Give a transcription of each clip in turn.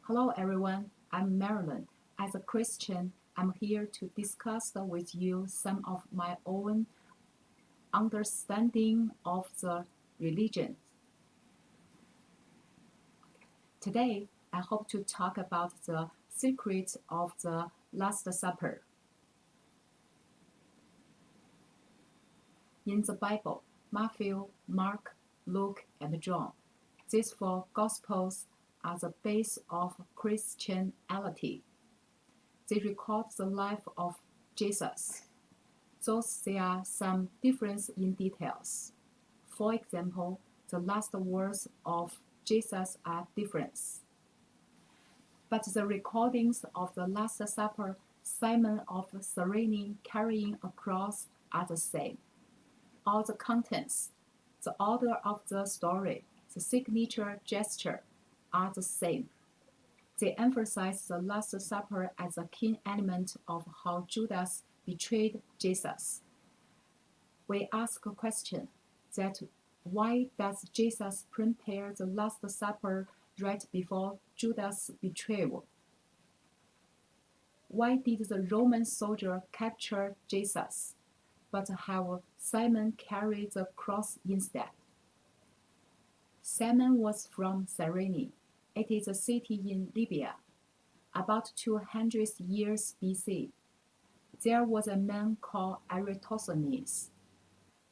Hello everyone, I'm Marilyn. As a Christian, I'm here to discuss with you some of my own understanding of the religion. Today, I hope to talk about the secret of the Last Supper. In the Bible, Matthew, Mark, Luke, and John, these four Gospels are the base of Christianity. They record the life of Jesus, though there are some difference in details. For example, the last words of Jesus are different. But the recordings of the Last Supper, Simon of Cyrene carrying a cross are the same. All the contents, the order of the story, the signature gesture are the same. They emphasize the Last Supper as a key element of how Judas betrayed Jesus. We ask a question that why does Jesus prepare the Last Supper right before Judas' betrayal? Why did the Roman soldier capture Jesus, but have Simon carry the cross instead? Simon was from Cyrene. It is a city in Libya. About 200 years BC, there was a man called Eratosthenes.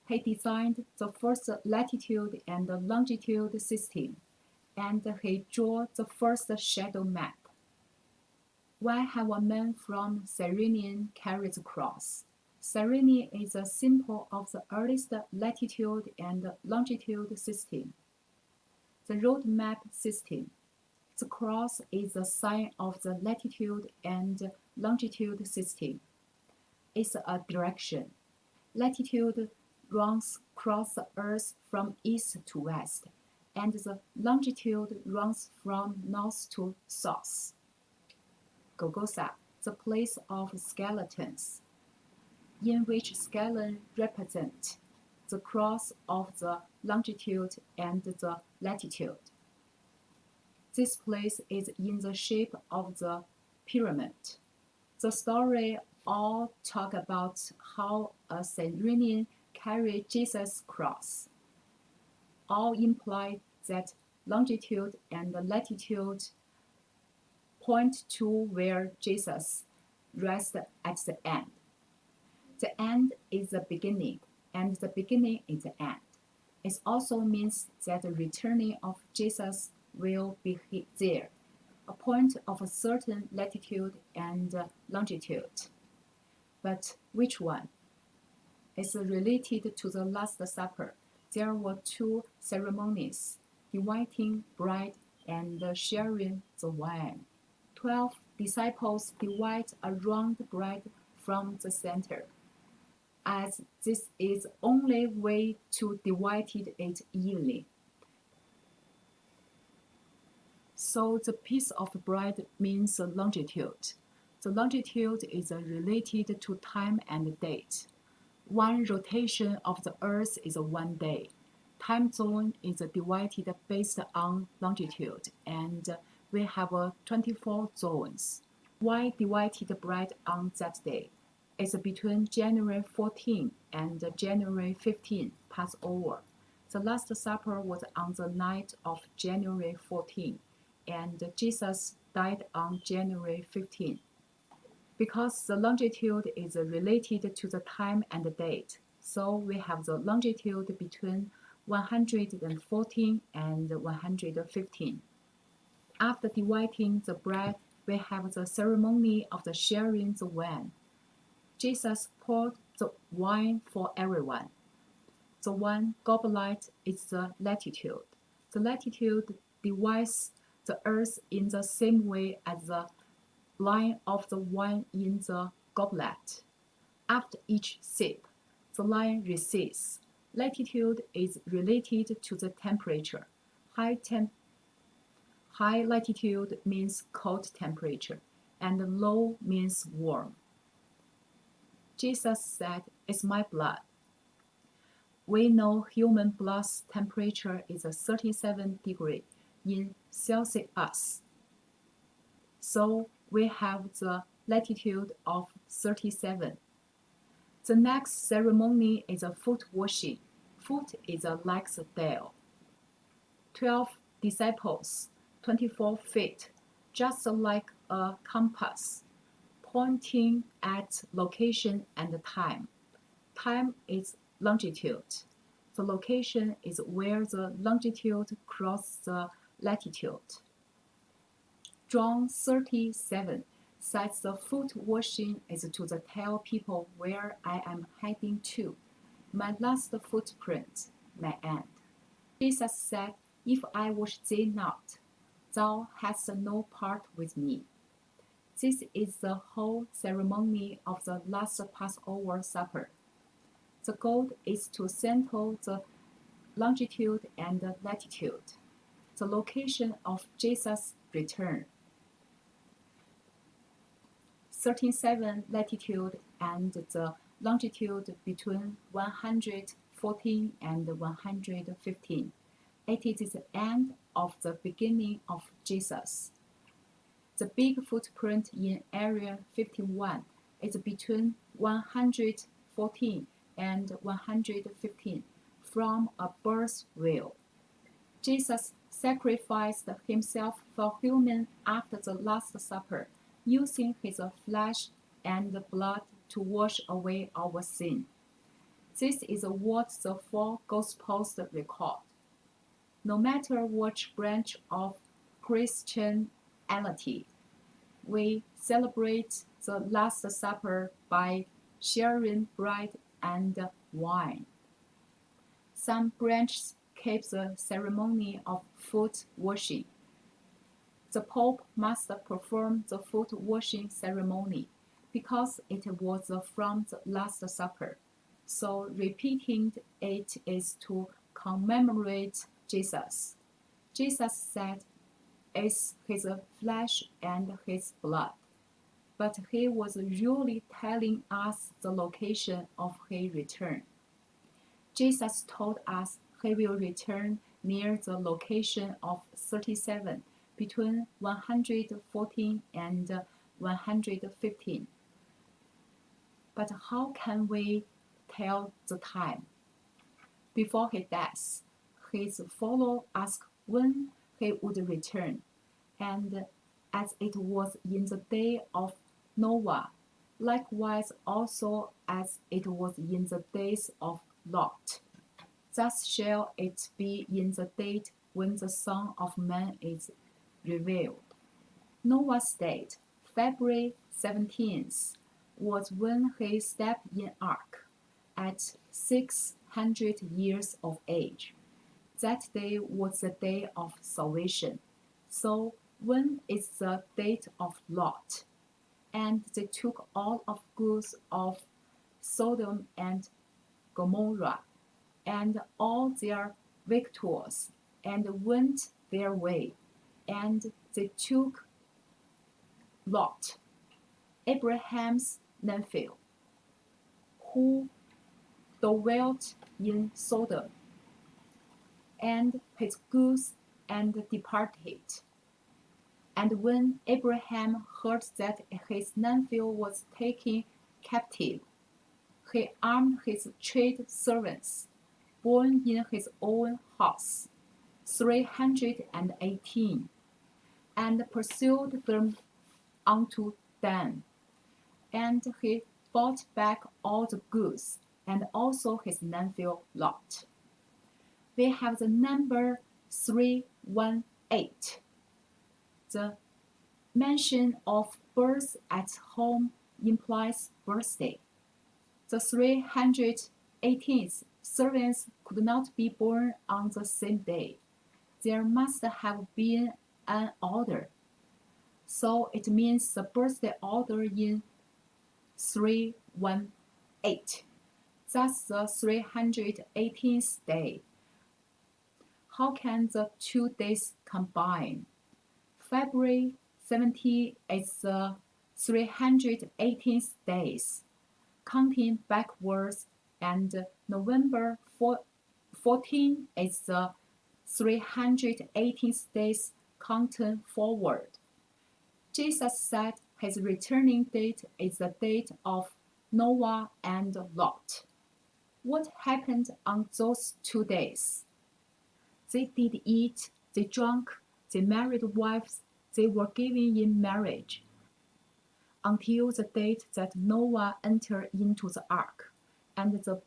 He designed the first latitude and longitude system, and he drew the first shadow map. Why have a man from Cyrene carry the cross? Cyrene is a symbol of the earliest latitude and longitude system. The road map system. The cross is a sign of the latitude and longitude system. It's a direction. Latitude runs across the earth from east to west, and the longitude runs from north to south. Golgotha, the place of skeletons, in which skeletons represent the cross of the longitude and the latitude. This place is in the shape of the pyramid. The story all talk about how a Cyrenian carried Jesus' cross. All imply that longitude and latitude point to where Jesus rests at the end. The end is the beginning, and the beginning is the end. It also means that the returning of Jesus will be there, a point of a certain latitude and longitude. But which one? Is related to the Last Supper. There were two ceremonies, dividing bread and sharing the wine. 12 disciples divide around bread from the center, as this is the only way to divide it evenly. So the piece of bread means longitude. The longitude is related to time and date. One rotation of the Earth is 1 day. Time zone is divided based on longitude, and we have 24 zones. Why divided bread on that day? It's between January 14 and January 15, Passover. The Last Supper was on the night of January 14, and Jesus died on January 15. Because the longitude is related to the time and the date, so we have the longitude between 114 and 115. After dividing the bread, we have the ceremony of the sharing the wine. Jesus poured the wine for everyone. The one goblet is the latitude. The latitude divides the earth in the same way as the line of the wine in the goblet. After each sip, the line recedes. Latitude is related to the temperature. High latitude means cold temperature, and low means warm. Jesus said, "It's my blood." We know human blood temperature is 37 degrees in Celsius. So we have the latitude of 37. The next ceremony is a foot washing. Foot is a lifestyle. 12 disciples, 24 feet, just like a compass, pointing at location and time. Time is longitude. The location is where the longitude crosses the latitude. John 37 says the foot washing is to tell people where I am heading to. My last footprint, my end. Jesus said, If I wash thee not, thou hast no part with me. This is the whole ceremony of the last Passover supper. The goal is to settle the longitude and the latitude, the location of Jesus' return. 37 latitude and the longitude between 114 and 115. It is the end of the beginning of Jesus. The big footprint in Area 51 is between 114 and 115 from a bird's view. Jesus sacrificed himself for humans after the Last Supper, using his flesh and blood to wash away our sin. This is what the four Gospels record. No matter which branch of Christianity, we celebrate the Last Supper by sharing bread and wine. Some branches keep the ceremony of foot washing. The Pope must perform the foot washing ceremony because it was from the Last Supper. So repeating it is to commemorate Jesus. Jesus said, It's his flesh and his blood. But he was really telling us the location of his return. Jesus told us he will return near the location of 37 between 114 and 115. But how can we tell the time? Before his death, his followers asked when he would return, and as it was in the day of Noah, likewise also as it was in the days of Lot. Thus shall it be in the day when the Son of Man is revealed. Noah's date, February 17th, was when he stepped in ark at 600 years of age. That day was the day of salvation. So when is the date of Lot? And they took all of goods of Sodom and Gomorrah and all their victuals and went their way. And they took Lot, Abraham's nephew, who dwelt in Sodom, and his goods and departed. And when Abraham heard that his nephew was taken captive, he armed his trade servants, born in his own house, 318, and pursued them unto Dan. And he brought back all the goods, and also his nephew Lot. We have the number 318. The mention of birth at home implies birthday. The 318th servants could not be born on the same day. There must have been an order. So it means the birthday order in 318. That's the 318th day. How can the 2 days combine? February 17 is the 318th days, counting backwards, and November 14 is the 318th days, counting forward. Jesus said his returning date is the date of Noah and Lot. What happened on those 2 days? They did eat, they drank, they married wives, they were given in marriage, until the date that Noah entered into the ark, and the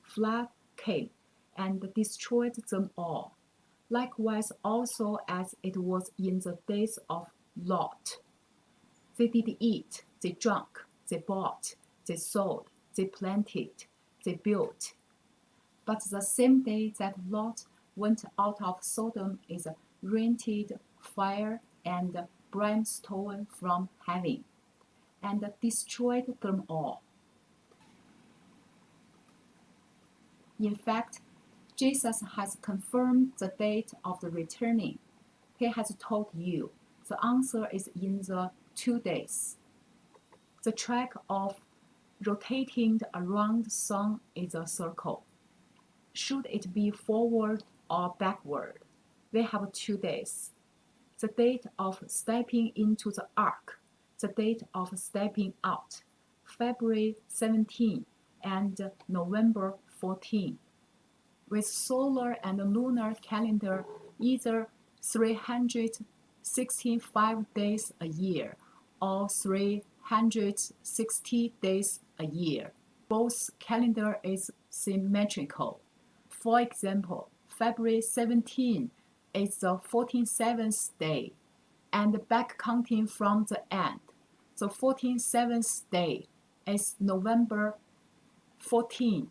flood came and destroyed them all. Likewise also as it was in the days of Lot. They did eat, they drank, they bought, they sold, they planted, they built. But the same day that Lot went out of Sodom is rained fire and brimstone from heaven, and destroyed them all. In fact, Jesus has confirmed the date of the returning. He has told you the answer is in the 2 days. The track of rotating around the sun is a circle. Should it be forward or backward? We have 2 days. The date of stepping into the ark, the date of stepping out, February 17 and November 14. With solar and lunar calendar, either 365 days a year or 360 days a year. Both calendar is symmetrical. For example, February 17 is the 47th day, and back counting from the end, the 47th day is November 14.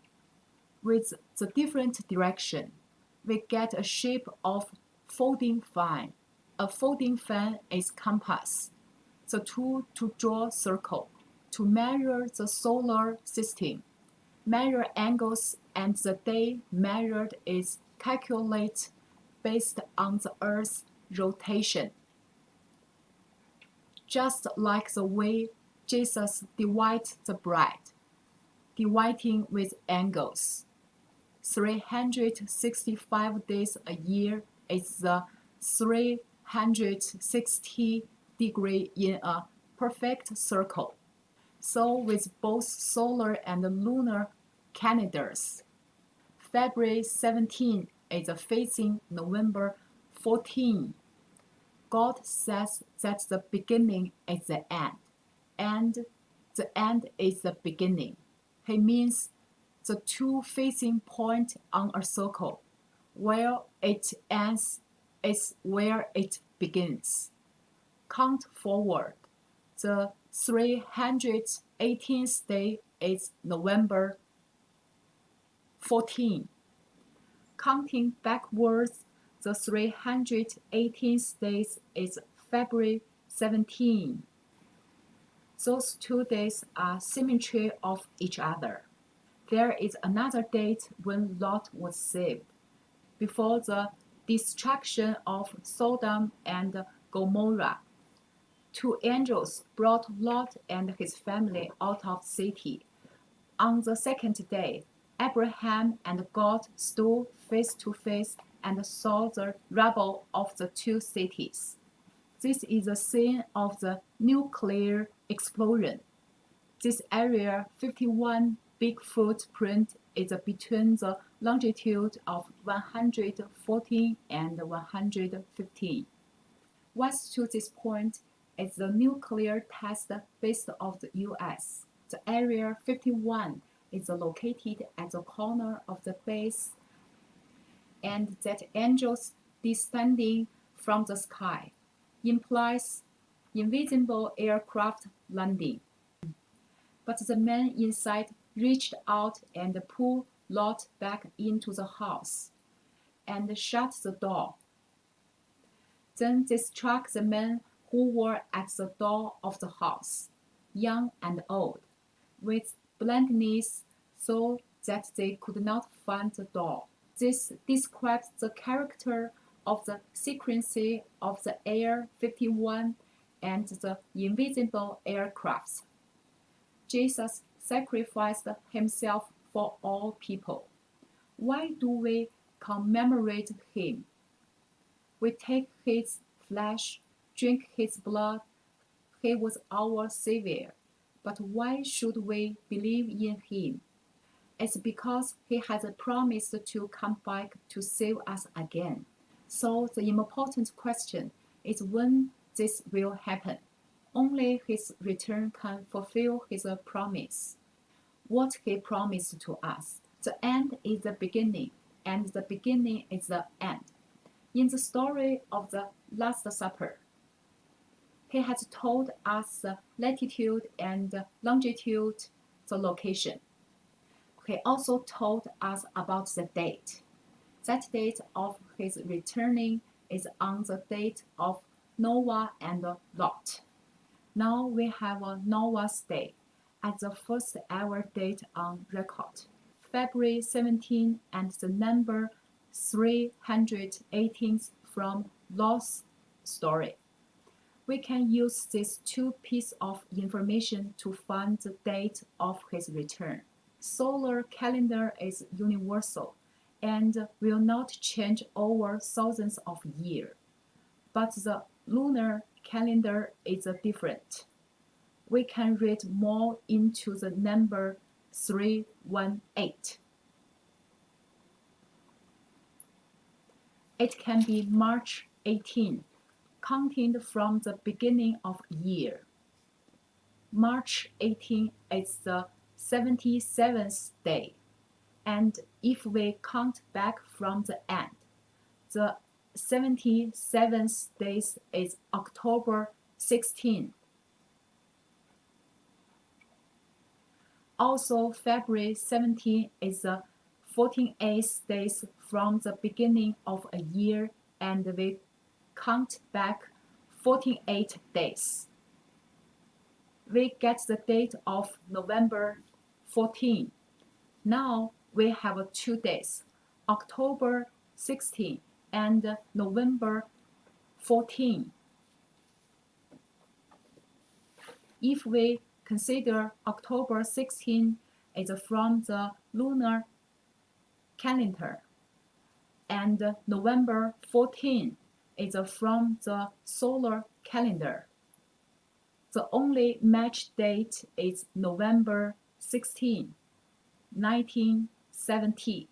With the different direction, we get a shape of folding fan. A folding fan is compass, the tool to draw circle, to measure the solar system. Measure angles, and the day measured is calculated based on the Earth's rotation. Just like the way Jesus divides the bread, dividing with angles. 365 days a year is the 360 degree in a perfect circle. So with both solar and lunar calendars, February 17 is facing November 14. God says that the beginning is the end, and the end is the beginning. He means the two facing point on a circle. Where it ends is where it begins. Count forward. The 318th day is November 14. Counting backwards, the 318th day is February 17. Those 2 days are symmetry of each other. There is another date when Lot was saved, before the destruction of Sodom and Gomorrah. 2 angels brought Lot and his family out of the city. On the second day, Abraham and God stood face to face and saw the rubble of the 2 cities. This is the scene of the nuclear explosion. This area 51 big footprint is between the longitude of 114 and 115. West to this point is the nuclear test base of the US. The Area 51 is located at the corner of the base, and that angels descending from the sky implies invisible aircraft landing. But the man inside reached out and pulled Lot back into the house and shut the door. Then they struck the men who were at the door of the house, young and old, with blindness so that they could not find the door. This describes the character of the secrecy of the Air 51 and the invisible aircrafts. Jesus sacrificed himself for all people. Why do we commemorate him? We take his flesh, drink his blood, He was our Savior. But why should we believe in him? It's because he has promised to come back to save us again. So the important question is when this will happen. Only his return can fulfill his promise. What he promised to us. The end is the beginning, and the beginning is the end. In the story of the Last Supper, he has told us the latitude and longitude, the location. He also told us about the date. That date of his returning is on the date of Noah and Lot. Now we have Noah's Day as the first ever date on record. February 17 and the number 318 from Lot's story. We can use these two pieces of information to find the date of his return. Solar calendar is universal and will not change over thousands of years, but the lunar calendar is different. We can read more into the number 318. It can be March 18, counting from the beginning of year. March 18 is the 77th day, and if we count back from the end, the 77th day is October 16. Also, February 17 is the 48th day from the beginning of a year, and we count back 48 days. We get the date of November 14. Now we have 2 days, October 16 and November 14. If we consider October 16 is from the lunar calendar and November 14 is from the solar calendar, the only match date is November 16, 1970,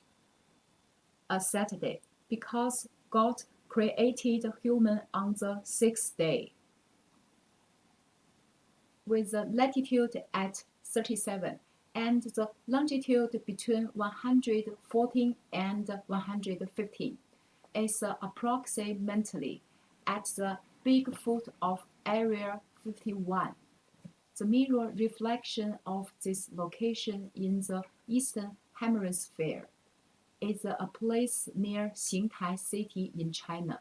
a Saturday, because God created human on the 6th day. With the latitude at 37 and the longitude between 114 and 115, is approximately at the big foot of Area 51. The mirror reflection of this location in the eastern hemisphere is a place near Xingtai City in China.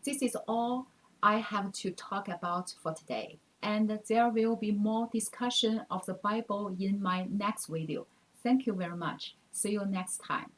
This is all I have to talk about for today, and there will be more discussion of the Bible in my next video. Thank you very much. See you next time.